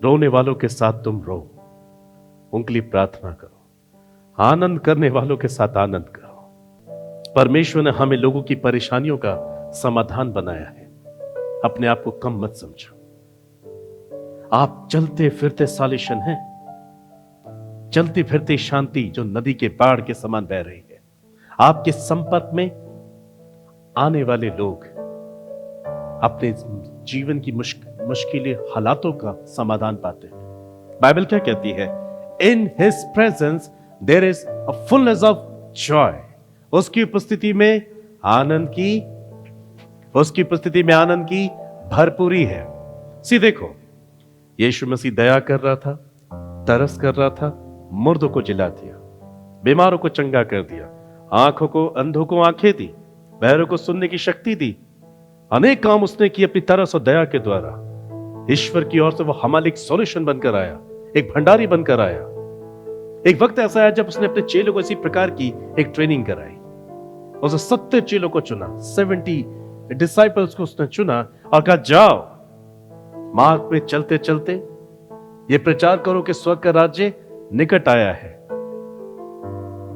रोने वालों के साथ तुम रो, उनके लिए प्रार्थना करो। आनंद करने वालों के साथ आनंद करो। परमेश्वर ने हमें लोगों की परेशानियों का समाधान बनाया है। अपने आप को कम मत समझो। आप चलते फिरते सॉल्यूशन हैं, चलती फिरती शांति जो नदी के बाढ़ के समान बह रही है। आपके संपर्क में आने वाले लोग अपने जीवन की मुश्किल हालातों का समाधान पाते हैं। बाइबल क्या कहती है? In his presence there is a fullness of joy. उसकी उपस्थिति में आनंद की भरपूरी है। सी देखो, यीशु मसीह दया कर रहा था, तरस कर रहा था, मुर्दों को जिला दिया, बीमारों को चंगा कर दिया, अंधों को आंखें दी, बहरों को सुनने की शक्ति दी। अनेक काम उसने किए अपनी तरस और दया के द्वारा। ईश्वर की ओर से वो हमारे एक सॉल्यूशन बनकर आया, एक भंडारी बनकर आया। एक वक्त ऐसा आया जब उसने अपने चेलों को इसी प्रकार की एक ट्रेनिंग कराई। उसने 70 चेलों को चुना, 70 डिसाइपल्स को उसने चुना और कहा, जाओ मार्ग में चलते चलते ये प्रचार करो कि स्वर्ग का राज्य निकट आया है।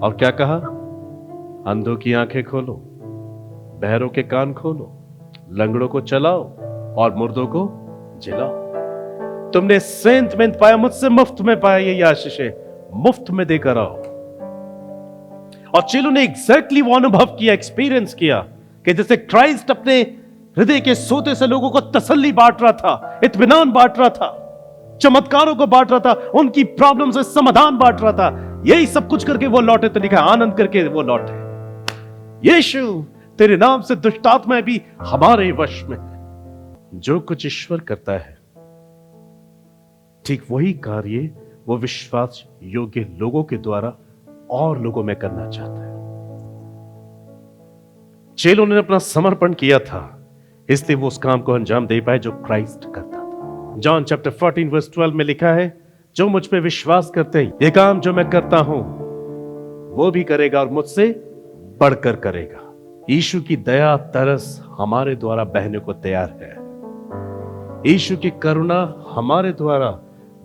और क्या कहा? अंधों की आंखें खोलो, बहरों के कान खोलो, लंगड़ों को चलाओ और मुर्दों को जिलाओ। तुमने सेंट में पाया, मुझसे मुफ्त में पाया, ये आशीष है, मुफ्त में देकर आओ। और चेलों ने एग्जैक्टली वो अनुभव किया, एक्सपीरियंस किया कि जैसे क्राइस्ट अपने हृदय के सोते से लोगों को तसल्ली बांट रहा था, इत्मीनान बांट रहा था, चमत्कारों को बांट रहा था, उनकी प्रॉब्लम से समाधान बांट रहा था। यही सब कुछ करके वो लौटे। तो लिखा, आनंद करके वो लौटे। यीशु, तेरे नाम से दुष्टात्माएं भी हमारे वश में है। जो कुछ ईश्वर करता है, ठीक वही कार्य वो विश्वास योग्य लोगों के द्वारा और लोगों में करना चाहता है। चेलों ने अपना समर्पण किया था, इसलिए वो उस काम को अंजाम दे पाए जो क्राइस्ट करता था। जॉन चैप्टर 14 वर्स 12 में लिखा है, जो मुझ पे विश्वास करते हैं, ये काम जो मैं करता हूं वो भी करेगा और मुझसे बढ़कर करेगा। यीशु की दया तरस हमारे द्वारा बहने को तैयार है। यीशु की करुणा हमारे द्वारा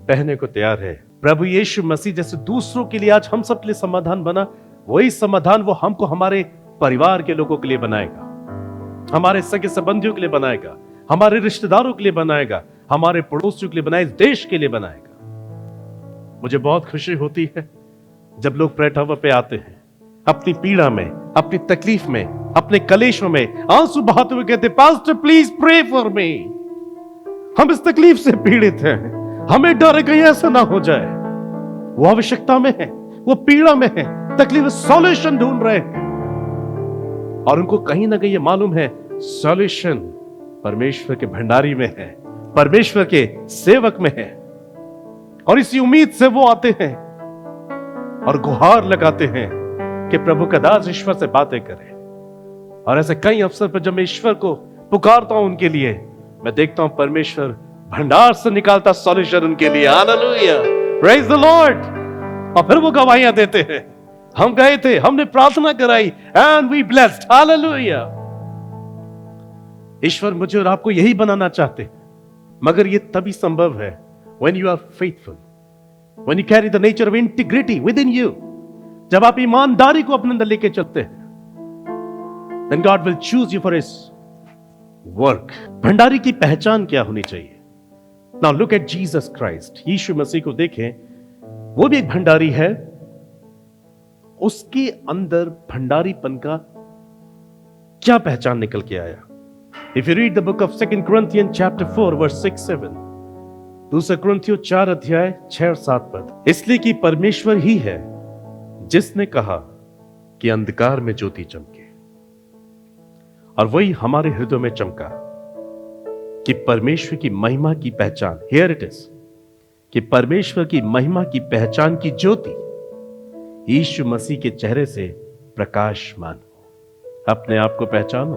बहने को तैयार है। प्रभु यीशु मसीह जैसे दूसरों के लिए आज हम सब के लिए समाधान बना, वही समाधान वो हमको हमारे परिवार के लोगों के लिए बनाएगा, हमारे सगे संबंधियों के लिए बनाएगा, हमारे रिश्तेदारों के लिए बनाएगा, हमारे पड़ोसियों के लिए बनाएगा, देश के लिए बनाएगा। मुझे बहुत खुशी होती है जब लोग प्रेयर टावर पे आते हैं, अपनी पीड़ा में, अपनी तकलीफ में, अपने कलेशों में आंसू बहाते हुए कहते, pastor please pray for me. हम इस तकलीफ से पीड़ित हैं, हमें डर है कहीं ऐसा ना हो जाए। वो आवश्यकता में है, वो पीड़ा में है, तकलीफ में सॉल्यूशन ढूंढ रहे हैं और उनको कहीं ना कहीं ये मालूम है सॉल्यूशन परमेश्वर के भंडारी में है, परमेश्वर के सेवक में है। और इसी उम्मीद से वो आते हैं और गुहार लगाते हैं कि प्रभु का दास ईश्वर से बातें करे। और ऐसे कई अवसर पर जब मैं ईश्वर को पुकारता हूं उनके लिए, मैं देखता हूं परमेश्वर भंडार से निकालता सॉल्यूशन उनके लिए। Hallelujah, praise the Lord. और फिर वो गवाहियां देते हैं, हम गए थे, हमने प्रार्थना कराई एंड वी ब्लेस्ड। हालेलुया। ईश्वर मुझे और आपको यही बनाना चाहते हैं, मगर ये तभी संभव है when you are faithful, when you carry the nature of integrity within you, जब आप ईमानदारी को अपने अंदर लेके चलते हैं, then God will choose you for his work। Bhandari की पहचान क्या होनी चाहिए? Now look at Jesus Christ। यीशु मसीह को देखें, वो भी एक भंडारी है। उसके अंदर भंडारीपन का क्या पहचान निकल के आया? If you read the book of 2 Corinthians chapter 4 verse 6-7, 2 कुरिन्थियों 4 अध्याय 6 और 7 पद, इसलिए कि परमेश्वर ही है जिसने कहा कि अंधकार में ज्योति चमके, और वही हमारे हृदयों में चमका कि परमेश्वर की महिमा की पहचान, हियर इट इज, कि परमेश्वर की महिमा की पहचान की ज्योति यीशु मसीह के चेहरे से प्रकाशमान हो। अपने आप को पहचानो।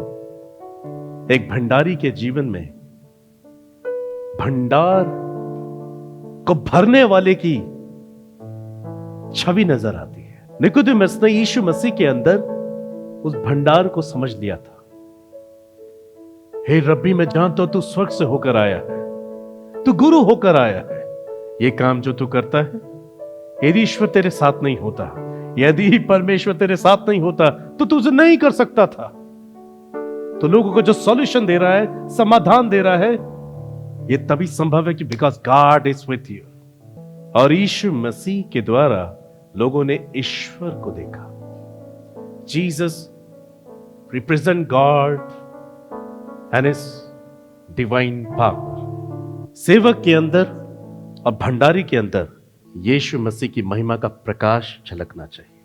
एक भंडारी के जीवन में भंडार को भरने वाले की छवि नजर आती है। निकोदेमुस ने यीशु मसीह के अंदर उस भंडार को समझ लिया था। हे रब्बी, मैं जानता हूं तू स्वर्ग से होकर आया है, तू गुरु होकर आया है, ये काम जो तू करता है, यदि ईश्वर तेरे साथ नहीं होता, यदि परमेश्वर तेरे साथ नहीं होता, तो तू उसे नहीं कर सकता था। तो लोगों को जो सॉल्यूशन दे रहा है, समाधान दे रहा है, ये तभी संभव है कि because God is with you. और यीशु मसीह के द्वारा लोगों ने ईश्वर को देखा। Jesus represent God and his divine power. सेवक के अंदर और भंडारी के अंदर यीशु मसीह की महिमा का प्रकाश झलकना चाहिए।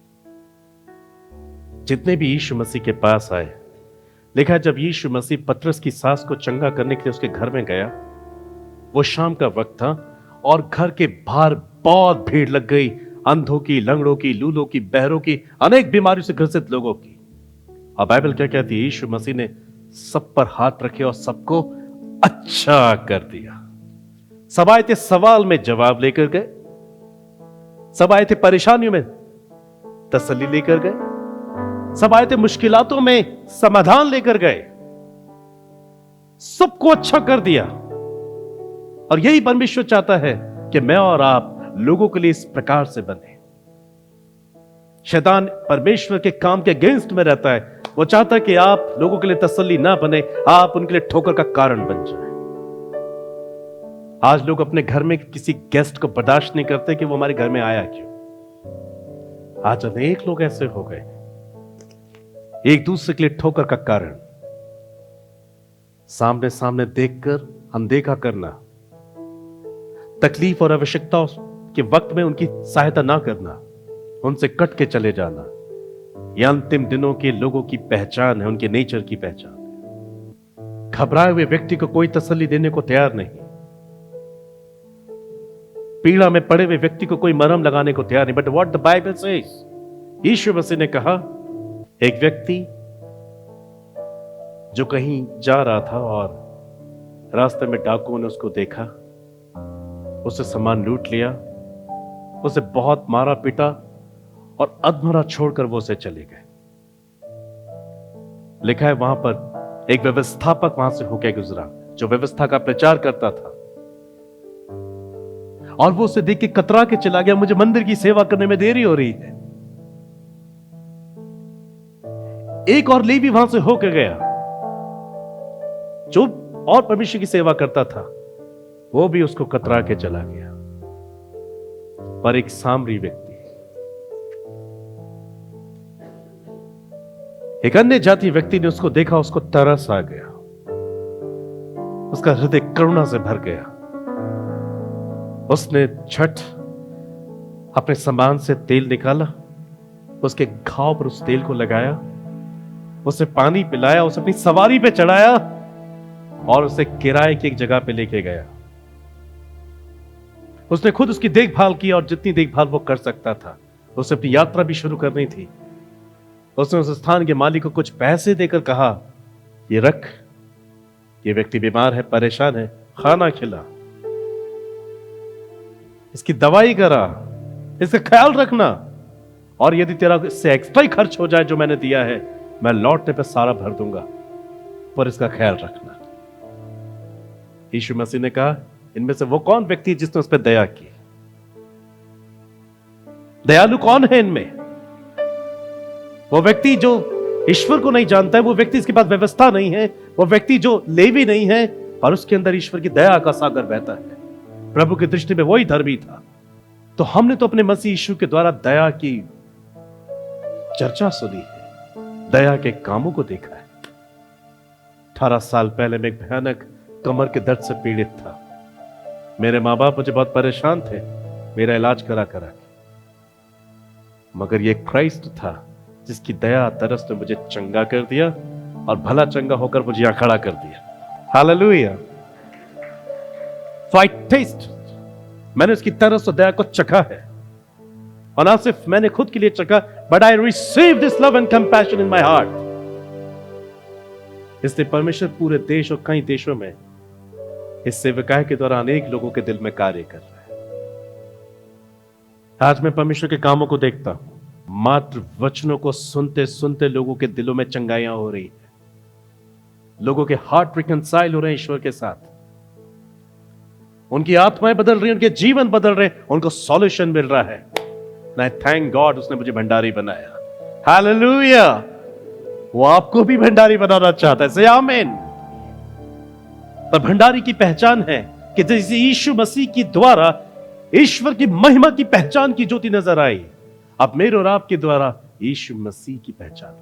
जितने भी यीशु मसीह के पास आए, लिखा जब यीशु मसीह पतरस की सास को चंगा करने के लिए उसके घर में गया, वो शाम का वक्त था और घर के बाहर बहुत भीड़ लग गई, अंधों की, लंगड़ों की, लूलों की, बहरों की, अनेक बीमारियों से ग्रसित लोगों की। और बाइबल क्या कहती है? यीशु मसीह ने सब पर हाथ रखे और सबको अच्छा कर दिया। सब आए थे सवाल में जवाब लेकर गए, सब आए थे परेशानियों में तसल्ली लेकर गए, सब आए थे मुश्किलातों में समाधान लेकर गए, सबको अच्छा कर दिया। और यही परमेश्वर चाहता है कि मैं और आप लोगों के लिए इस प्रकार से बने। शैतान परमेश्वर के काम के अगेंस्ट में रहता है। वो चाहता है कि आप लोगों के लिए तसल्ली ना बने, आप उनके लिए ठोकर का कारण बन जाए। आज लोग अपने घर में किसी गेस्ट को बर्दाश्त नहीं करते कि वो हमारे घर में आया क्यों। आज अनेक लोग ऐसे हो गए, एक दूसरे के लिए ठोकर का कारण, सामने सामने देखकर अनदेखा करना, तकलीफ और आवश्यकता के वक्त में उनकी सहायता ना करना, उनसे कट के चले जाना, यह अंतिम दिनों के लोगों की पहचान है, उनके नेचर की पहचान है। घबराए हुए व्यक्ति को कोई तसल्ली देने को तैयार नहीं, पीड़ा में पड़े हुए व्यक्ति को कोई मरहम लगाने को तैयार नहीं। But what the Bible says, Yeshu Masih ने कहा, एक व्यक्ति जो कहीं जा रहा था और रास्ते में डाकुओं ने उसको देखा, उससे सामान लूट लिया, उसे बहुत मारा पीटा और अधमरा छोड़कर वो उसे चले गए। लिखा है वहां पर एक व्यवस्थापक वहां से होकर गुजरा जो व्यवस्था का प्रचार करता था, और वो उसे देख के कतरा के चला गया, मुझे मंदिर की सेवा करने में देरी हो रही है। एक और लेवी वहां से होकर गया जो और परमेश्वर की सेवा करता था, वो भी उसको कतरा के चला गया। पर एक सामरी व्यक्ति, एक अन्य जाति व्यक्ति ने उसको देखा, उसको तरस आ गया, उसका हृदय करुणा से भर गया। उसने झट अपने सामान से तेल निकाला, उसके घाव पर उस तेल को लगाया, उसे पानी पिलाया, उसे अपनी सवारी पे चढ़ाया और उसे किराए की एक जगह पे लेके गया। उसने खुद उसकी देखभाल की और जितनी देखभाल वो कर सकता था। उसे अपनी यात्रा भी शुरू करनी थी। उसने उस स्थान के मालिक को कुछ पैसे देकर कहा, ये रख, ये व्यक्ति बीमार है, परेशान है, खाना खिला, इसकी दवाई करा, इसका ख्याल रखना, और यदि तेरा इससे एक्स्ट्रा ही खर्च हो जाए जो मैंने दिया है, मैं लौटने पे सारा भर दूंगा, पर इसका ख्याल रखना। यीशु मसीह ने कहा, इनमें से वो कौन व्यक्ति है जिसने उस पर दया की? दयालु कौन है इनमें? वो व्यक्ति जो ईश्वर को नहीं जानता है, वो व्यक्ति इसके पास व्यवस्था नहीं है, वो व्यक्ति जो लेवी नहीं है और उसके अंदर ईश्वर की दया का सागर बहता है। प्रभु की दृष्टि में वही धर्मी था। तो हमने तो अपने मसीह यीशु के द्वारा दया की चर्चा सुनी है, दया के कामों को देखा है। 18 साल पहले मैं एक भयानक कमर के दर्द से पीड़ित था। मेरे माँ बाप मुझे बहुत परेशान थे, मेरा इलाज करा के, मगर ये क्राइस्ट था जिसकी दया तरस ने मुझे चंगा कर दिया और भला चंगा होकर मुझे यहां खड़ा कर दिया। हालेलुया। So I taste, मैंने उसकी तरस और दया को चखा है, और ना सिर्फ मैंने खुद के लिए चखा, but I received this love and compassion in my heart। इसलिए परमेश्वर पूरे देश और कई देशों में इस सेवकाय के द्वारा अनेक लोगों के दिल में कार्य कर रहा है। आज मैं परमेश्वर के कामों को देखता हूं, मात्र वचनों को सुनते सुनते लोगों के दिलों में चंगाइयां हो रही है, लोगों के हार्ट रिकंसाइल हो रहे हैं ईश्वर के साथ, उनकी आत्माएं बदल रही हैं, उनके जीवन बदल रहे हैं, उनको सॉल्यूशन मिल रहा है। मैं थैंक गॉड उसने मुझे भंडारी बनाया। हालेलुया। वो आपको भी भंडारी बनाना चाहता है। से आमीन। पर भंडारी की पहचान है कि जैसे यीशु मसीह के द्वारा ईश्वर की महिमा की पहचान की ज्योति नजर आई, अब मेरे और आपके द्वारा यीशु मसीह की पहचान।